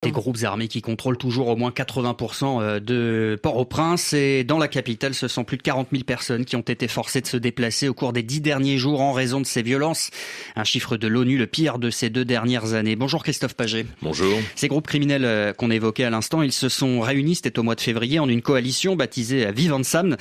Des groupes armés qui contrôlent toujours au moins 80% de Port-au-Prince. Et dans la capitale, ce sont plus de 40 000 personnes qui ont été forcées de se déplacer au cours des 10 derniers jours en raison de ces violences. Un chiffre de l'ONU, le pire de ces 2 dernières années. Bonjour Christophe Paget. Bonjour. Ces groupes criminels qu'on évoquait à l'instant, ils se sont réunis, c'était au mois de février, en une coalition baptisée Vivendsam.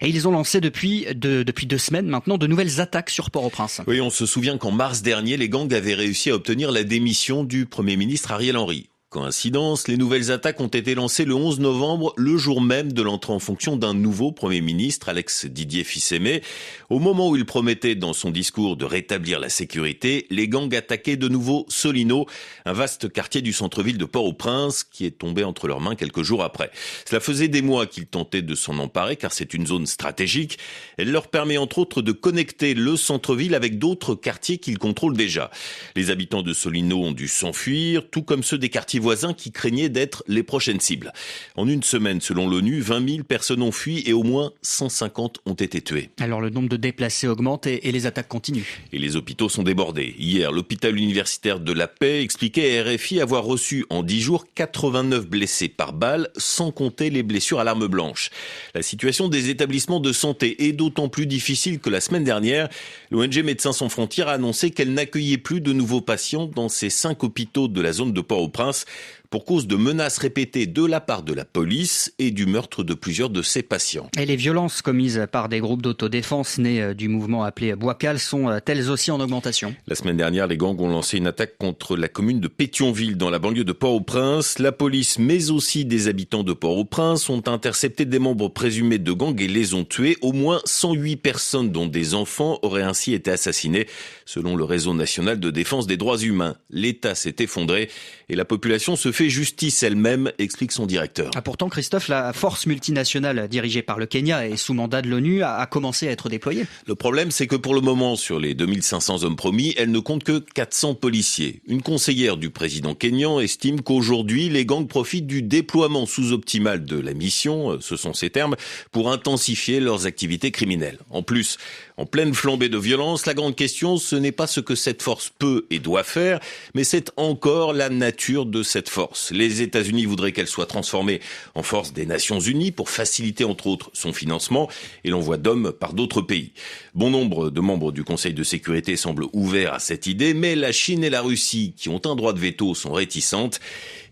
Et ils ont lancé depuis 2 semaines maintenant de nouvelles attaques sur Port-au-Prince. Oui, on se souvient qu'en mars dernier, les gangs avaient réussi à obtenir la démission du Premier ministre Ariel Henry. Coïncidence, les nouvelles attaques ont été lancées le 11 novembre, le jour même de l'entrée en fonction d'un nouveau Premier ministre, Alex Didier Fils-Aimé. Au moment où il promettait dans son discours de rétablir la sécurité, les gangs attaquaient de nouveau Solino, un vaste quartier du centre-ville de Port-au-Prince qui est tombé entre leurs mains quelques jours après. Cela faisait des mois qu'ils tentaient de s'en emparer car c'est une zone stratégique. Elle leur permet entre autres de connecter le centre-ville avec d'autres quartiers qu'ils contrôlent déjà. Les habitants de Solino ont dû s'enfuir, tout comme ceux des quartiers voisins qui craignaient d'être les prochaines cibles. En une semaine, selon l'ONU, 20 000 personnes ont fui et au moins 150 ont été tuées. Alors le nombre de déplacés augmente et les attaques continuent. Et les hôpitaux sont débordés. Hier, l'hôpital universitaire de la Paix expliquait à RFI avoir reçu en 10 jours 89 blessés par balle, sans compter les blessures à l'arme blanche. La situation des établissements de santé est d'autant plus difficile que la semaine dernière, l'ONG Médecins sans frontières a annoncé qu'elle n'accueillait plus de nouveaux patients dans ses 5 hôpitaux de la zone de Port-au-Prince, pour cause de menaces répétées de la part de la police et du meurtre de plusieurs de ses patients. Et les violences commises par des groupes d'autodéfense nés du mouvement appelé Bouakal sont elles aussi en augmentation. La semaine dernière, les gangs ont lancé une attaque contre la commune de Pétionville dans la banlieue de Port-au-Prince. La police, mais aussi des habitants de Port-au-Prince, ont intercepté des membres présumés de gangs et les ont tués. Au moins 108 personnes, dont des enfants, auraient ainsi été assassinées, selon le réseau national de défense des droits humains. L'État s'est effondré et la population se fait justice elle-même, explique son directeur. Pourtant, Christophe, la force multinationale dirigée par le Kenya et sous mandat de l'ONU a commencé à être déployée. Le problème, c'est que pour le moment, sur les 2500 hommes promis, elle ne compte que 400 policiers. Une conseillère du président kényan estime qu'aujourd'hui, les gangs profitent du déploiement sous-optimal de la mission, ce sont ses termes, pour intensifier leurs activités criminelles. En plus, en pleine flambée de violence, la grande question, ce n'est pas ce que cette force peut et doit faire, mais c'est encore la nature de cette force. Les États-Unis voudraient qu'elle soit transformée en force des Nations Unies pour faciliter entre autres son financement et l'envoi d'hommes par d'autres pays. Bon nombre de membres du Conseil de sécurité semblent ouverts à cette idée, mais la Chine et la Russie, qui ont un droit de veto, sont réticentes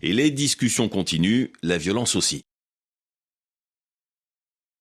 et les discussions continuent, la violence aussi.